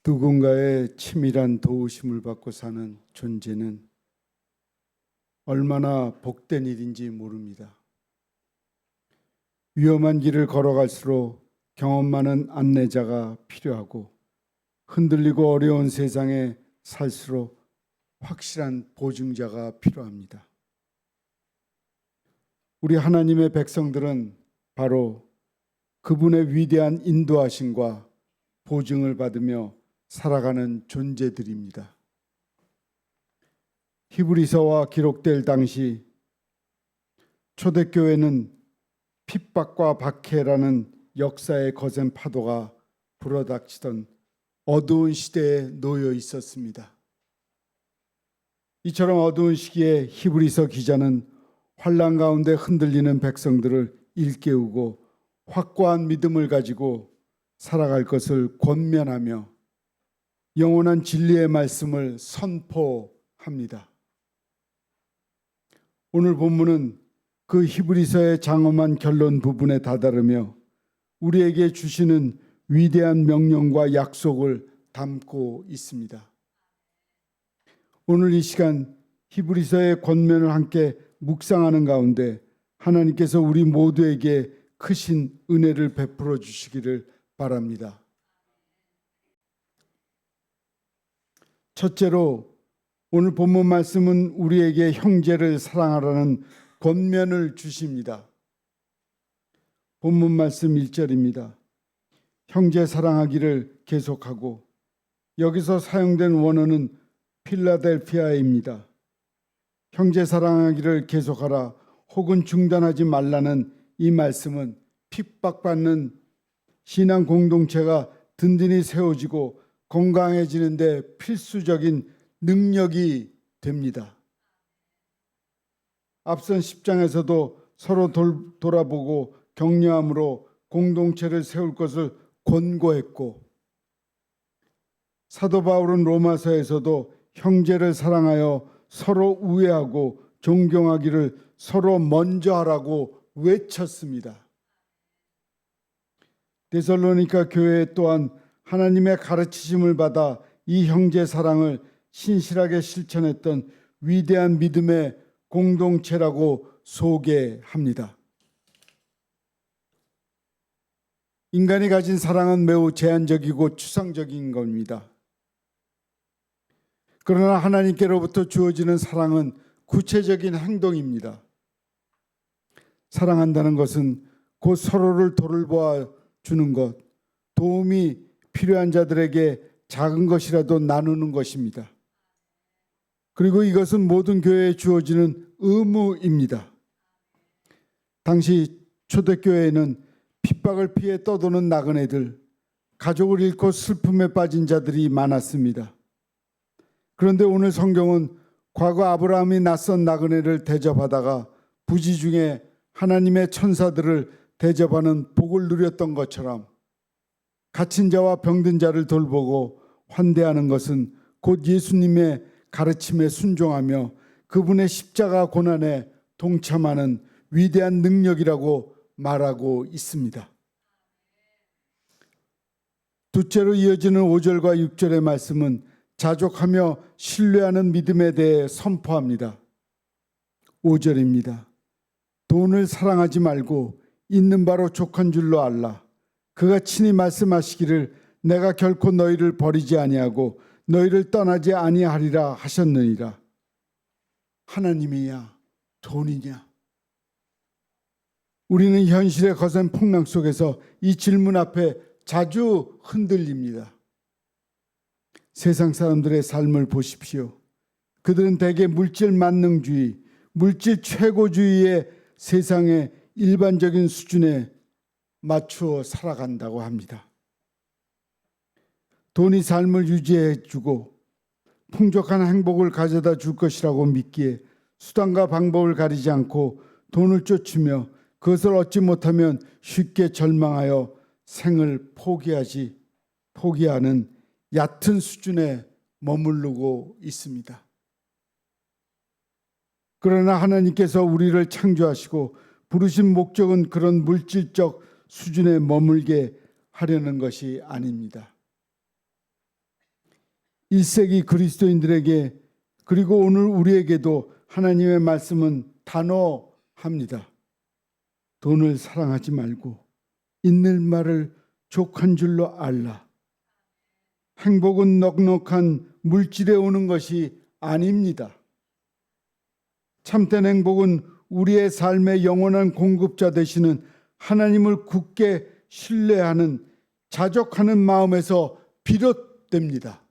누군가의 치밀한 도우심을 받고 사는 존재는 얼마나 복된 일인지 모릅니다. 위험한 길을 걸어갈수록 경험 많은 안내자가 필요하고, 흔들리고 어려운 세상에 살수록 확실한 보증자가 필요합니다. 우리 하나님의 백성들은 바로 그분의 위대한 인도하심과 보증을 받으며 살아가는 존재들입니다. 히브리서와 기록될 당시 초대교회는 핍박과 박해라는 역사의 거센 파도가 불어닥치던 어두운 시대에 놓여 있었습니다. 이처럼 어두운 시기에 히브리서 기자는 환난 가운데 흔들리는 백성들을 일깨우고 확고한 믿음을 가지고 살아갈 것을 권면하며 영원한 진리의 말씀을 선포합니다. 오늘 본문은 그 히브리서의 장엄한 결론 부분에 다다르며 우리에게 주시는 위대한 명령과 약속을 담고 있습니다. 오늘 이 시간 히브리서의 권면을 함께 묵상하는 가운데 하나님께서 우리 모두에게 크신 은혜를 베풀어 주시기를 바랍니다. 첫째로 오늘 본문 말씀은 우리에게 형제를 사랑하라는 권면을 주십니다. 본문 말씀 1절입니다. 형제 사랑하기를 계속하고, 여기서 사용된 원어는 필라델피아입니다. 형제 사랑하기를 계속하라 혹은 중단하지 말라는 이 말씀은 핍박받는 신앙 공동체가 든든히 세워지고 건강해지는데 필수적인 능력이 됩니다. 앞선 10장에서도 서로 돌아보고 격려함으로 공동체를 세울 것을 권고했고, 사도 바울은 로마서에서도 형제를 사랑하여 서로 우애하고 존경하기를 서로 먼저 하라고 외쳤습니다. 데살로니가 교회 또한 하나님의 가르치심을 받아 이 형제 사랑을 신실하게 실천했던 위대한 믿음의 공동체라고 소개합니다. 인간이 가진 사랑은 매우 제한적이고 추상적인 겁니다. 그러나 하나님께로부터 주어지는 사랑은 구체적인 행동입니다. 사랑한다는 것은 곧 서로를 돌보아 주는 것, 도움이 필요한 자들에게 작은 것이라도 나누는 것입니다. 그리고 이것은 모든 교회에 주어지는 의무입니다. 당시 초대교회에는 핍박을 피해 떠도는 나그네들, 가족을 잃고 슬픔에 빠진 자들이 많았습니다. 그런데 오늘 성경은 과거 아브라함이 낯선 나그네를 대접하다가 부지 중에 하나님의 천사들을 대접하는 복을 누렸던 것처럼 갇힌 자와 병든 자를 돌보고 환대하는 것은 곧 예수님의 가르침에 순종하며 그분의 십자가 고난에 동참하는 위대한 능력이라고 말하고 있습니다. 둘째로 이어지는 5절과 6절의 말씀은 자족하며 신뢰하는 믿음에 대해 선포합니다. 5절입니다. 돈을 사랑하지 말고 있는 바로 족한 줄로 알라. 그가 친히 말씀하시기를 내가 결코 너희를 버리지 아니하고 너희를 떠나지 아니하리라 하셨느니라. 하나님이냐 돈이냐? 우리는 현실의 거센 풍랑 속에서 이 질문 앞에 자주 흔들립니다. 세상 사람들의 삶을 보십시오. 그들은 대개 물질 만능주의, 물질 최고주의의 세상의 일반적인 수준에 맞추어 살아간다고 합니다. 돈이 삶을 유지해주고 풍족한 행복을 가져다 줄 것이라고 믿기에 수단과 방법을 가리지 않고 돈을 쫓으며 그것을 얻지 못하면 쉽게 절망하여 생을 포기하는 얕은 수준에 머무르고 있습니다. 그러나 하나님께서 우리를 창조하시고 부르신 목적은 그런 물질적 수준에 머물게 하려는 것이 아닙니다. 1세기 그리스도인들에게 그리고 오늘 우리에게도 하나님의 말씀은 단호합니다. 돈을 사랑하지 말고 있는 말을 족한 줄로 알라. 행복은 넉넉한 물질에 오는 것이 아닙니다. 참된 행복은 우리의 삶의 영원한 공급자 되시는 하나님을 굳게 신뢰하는 자족하는 마음에서 비롯됩니다.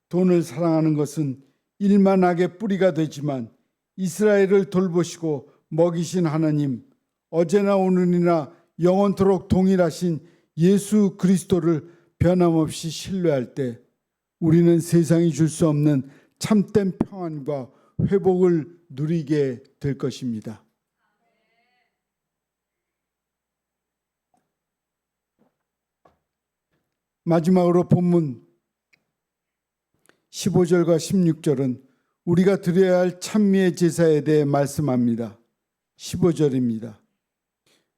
돈을 사랑하는 것은 일만하게 뿌리가 되지만 이스라엘을 돌보시고 먹이신 하나님, 어제나 오늘이나 영원토록 동일하신 예수 그리스도를 변함없이 신뢰할 때 우리는 세상이 줄 수 없는 참된 평안과 회복을 누리게 될 것입니다. 마지막으로 본문 15절과 16절은 우리가 드려야 할 찬미의 제사에 대해 말씀합니다. 15절입니다.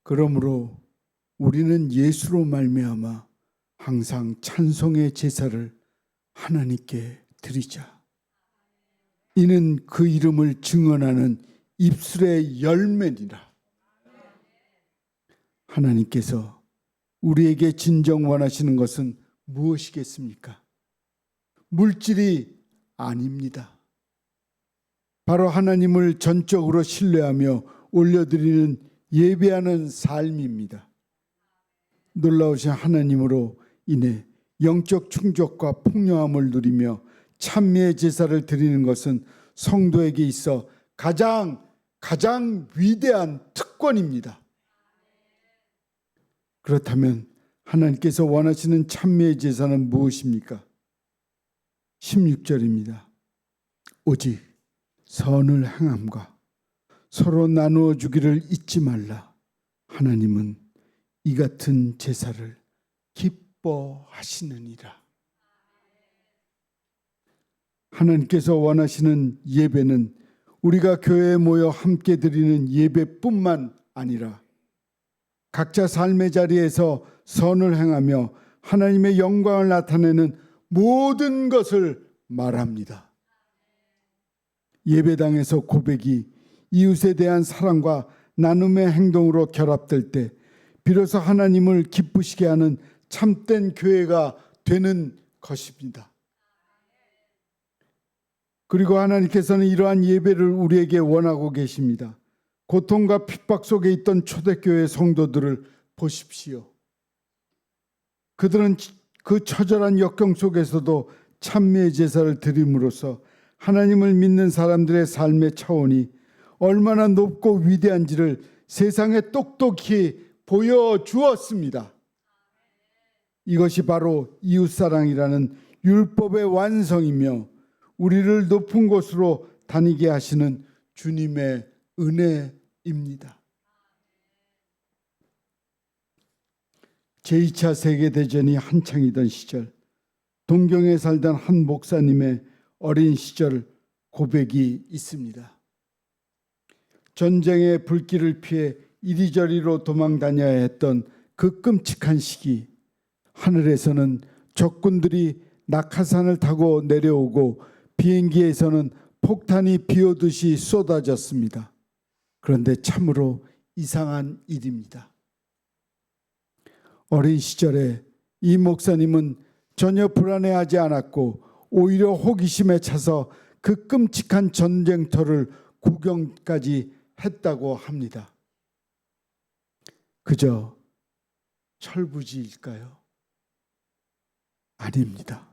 그러므로 우리는 예수로 말미암아 항상 찬송의 제사를 하나님께 드리자. 이는 그 이름을 증언하는 입술의 열매니라. 하나님께서 우리에게 진정 원하시는 것은 무엇이겠습니까? 물질이 아닙니다. 바로 하나님을 전적으로 신뢰하며 올려드리는 예배하는 삶입니다. 놀라우신 하나님으로 인해 영적 충족과 풍요함을 누리며 찬미의 제사를 드리는 것은 성도에게 있어 가장 위대한 특권입니다. 그렇다면 하나님께서 원하시는 찬미의 제사는 무엇입니까? 16절입니다. 오직 선을 행함과 서로 나누어 주기를 잊지 말라. 하나님은 이 같은 제사를 기뻐하시느니라. 하나님께서 원하시는 예배는 우리가 교회에 모여 함께 드리는 예배뿐만 아니라 각자 삶의 자리에서 선을 행하며 하나님의 영광을 나타내는 모든 것을 말합니다. 예배당에서 고백이 이웃에 대한 사랑과 나눔의 행동으로 결합될 때 비로소 하나님을 기쁘시게 하는 참된 교회가 되는 것입니다. 그리고 하나님께서는 이러한 예배를 우리에게 원하고 계십니다. 고통과 핍박 속에 있던 초대교회 성도들을 보십시오. 그들은 그 처절한 역경 속에서도 찬미의 제사를 드림으로써 하나님을 믿는 사람들의 삶의 차원이 얼마나 높고 위대한지를 세상에 똑똑히 보여주었습니다. 이것이 바로 이웃사랑이라는 율법의 완성이며 우리를 높은 곳으로 다니게 하시는 주님의 은혜입니다. 제2차 세계대전이 한창이던 시절 동경에 살던 한 목사님의 어린 시절 고백이 있습니다. 전쟁의 불길을 피해 이리저리로 도망 다녀야 했던 그 끔찍한 시기, 하늘에서는 적군들이 낙하산을 타고 내려오고 비행기에서는 폭탄이 비오듯이 쏟아졌습니다. 그런데 참으로 이상한 일입니다. 어린 시절에 이 목사님은 전혀 불안해하지 않았고 오히려 호기심에 차서 그 끔찍한 전쟁터를 구경까지 했다고 합니다. 그저 철부지일까요? 아닙니다.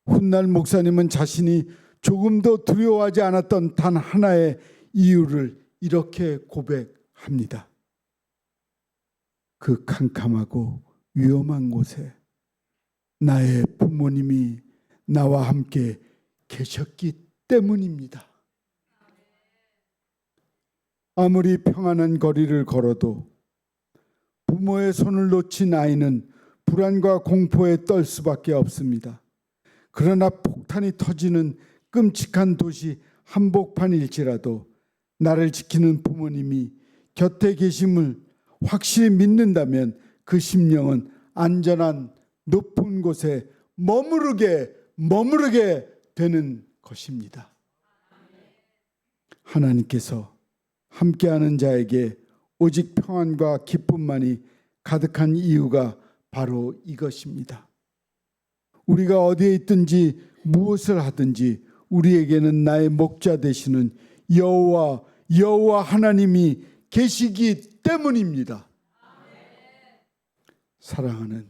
훗날 목사님은 자신이 조금도 두려워하지 않았던 단 하나의 이유를 이렇게 고백합니다. 그 캄캄하고 위험한 곳에 나의 부모님이 나와 함께 계셨기 때문입니다. 아무리 평안한 거리를 걸어도 부모의 손을 놓친 아이는 불안과 공포에 떨 수밖에 없습니다. 그러나 폭탄이 터지는 끔찍한 도시 한복판일지라도 나를 지키는 부모님이 곁에 계심을 확실히 믿는다면 그 심령은 안전한 높은 곳에 머무르게 되는 것입니다. 하나님께서 함께하는 자에게 오직 평안과 기쁨만이 가득한 이유가 바로 이것입니다. 우리가 어디에 있든지 무엇을 하든지 우리에게는 나의 목자 되시는 여호와 하나님이 계시기 때문입니다. 사랑하는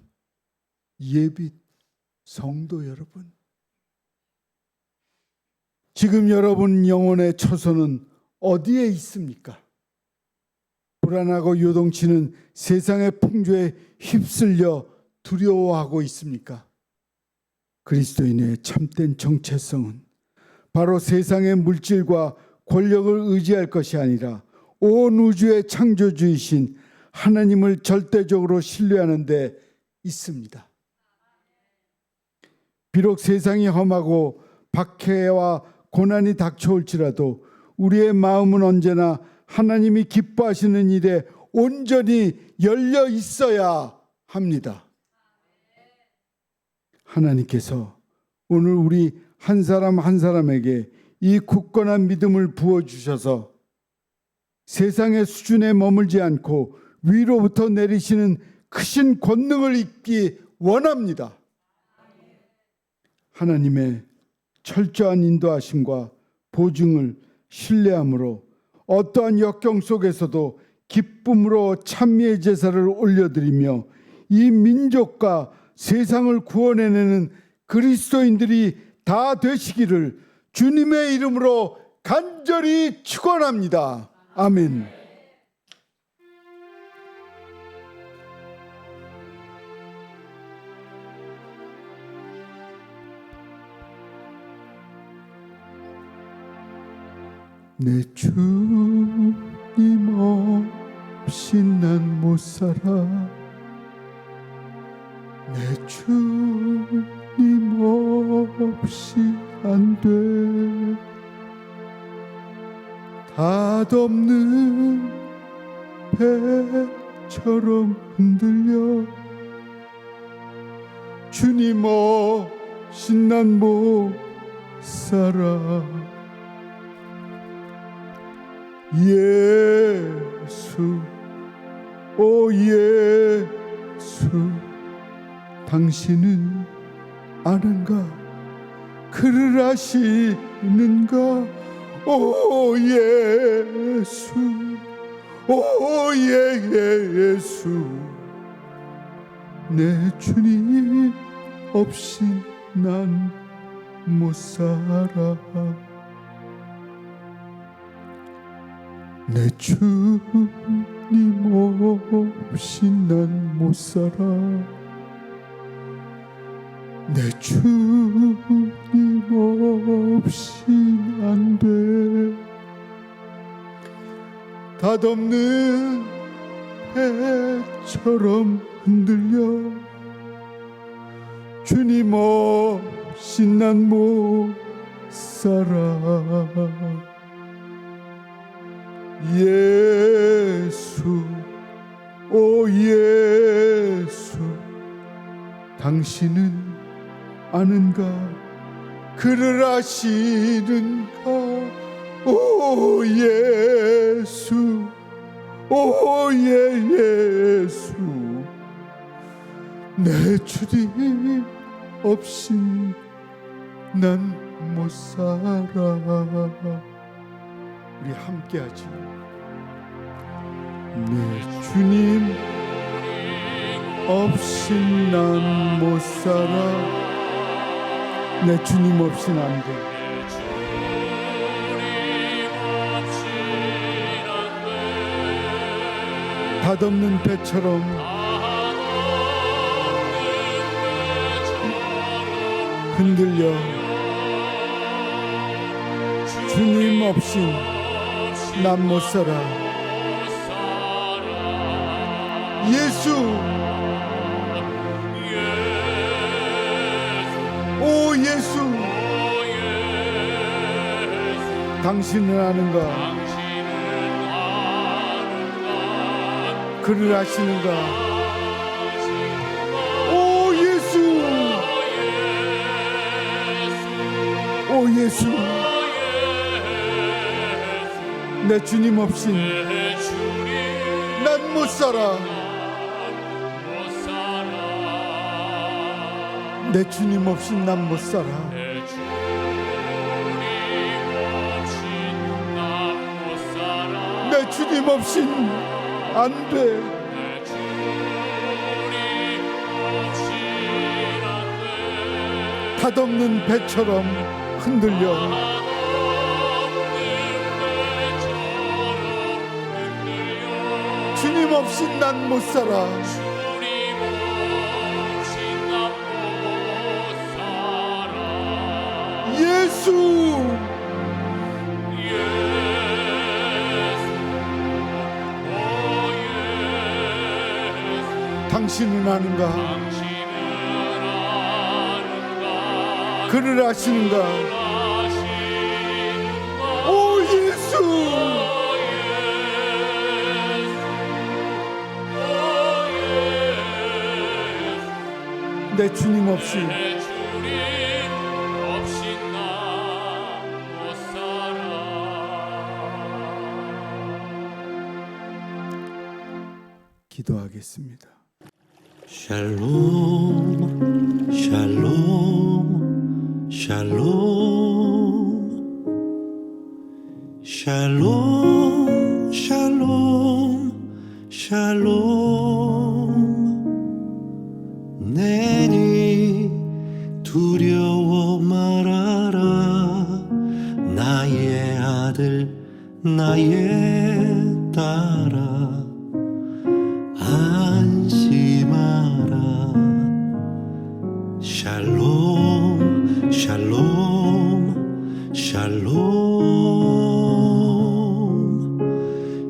예빛 성도 여러분, 지금 여러분 영혼의 처소는 어디에 있습니까? 불안하고 요동치는 세상의 풍조에 휩쓸려 두려워하고 있습니까? 그리스도인의 참된 정체성은 바로 세상의 물질과 권력을 의지할 것이 아니라 온 우주의 창조주이신 하나님을 절대적으로 신뢰하는 데 있습니다. 비록 세상이 험하고 박해와 고난이 닥쳐올지라도 우리의 마음은 언제나 하나님이 기뻐하시는 일에 온전히 열려 있어야 합니다. 하나님께서 오늘 우리 한 사람 한 사람에게 이 굳건한 믿음을 부어주셔서 세상의 수준에 머물지 않고 위로부터 내리시는 크신 권능을 입기 원합니다. 하나님의 철저한 인도하심과 보증을 신뢰함으로 어떠한 역경 속에서도 기쁨으로 찬미의 제사를 올려드리며 이 민족과 세상을 구원해내는 그리스도인들이 다 되시기를 주님의 이름으로 간절히 축원합니다. 아멘. 내 주님 없이 난 못 살아. 내 주님 없이 안 돼. 닷없는 배처럼 흔들려 주님 없이 난 못 살아. 예수, 오 예수, 당신은 아는가? 그를 아시는가? 오 예수, 오 예수, 내 주님 없이 난 못 살아. 내 주님 없이 난 못 살아. 내 주님 없이 안 돼. 닷없는 배처럼 흔들려 주님 없이 난 못 살아. 예수, 오 예수, 당신은 아는가? 그를 아시는가? 오 예수, 오 예수, 내 주님 없인 난 못 살아. 우리 함께하지. 내 주님 없이 난 못 살아. 내 주님 없이는 안 돼. 닷없는 배처럼 흔들려 주님 없인 난 못 살아. 예수, 오 예수, 당신은 아는가? 그를 아시는가? 오 예수, 예수, 내 주님 없이 난 못 살아. 내 주님 없이 난 못 살아. 내 주님 없인 안 돼. 닷없는 배처럼 흔들려 주님 없이 난 못 살아. 예수, 당신은 아는가? 그를 아시는가? 오 예수, 내 주님 없이 기도하겠습니다. 샬롬 샬롬 샬롬 샬롬 샬롬 샬롬 내니 두려워 말아라 나의 아들 나의 딸아 안심하라 샬롬 샬롬 샬롬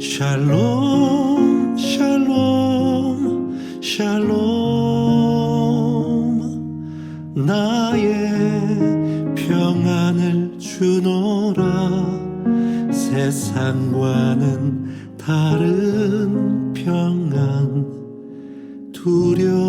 샬롬 샬롬 샬롬 나의 평안을 주노라 세상과는 다른 평안 두려워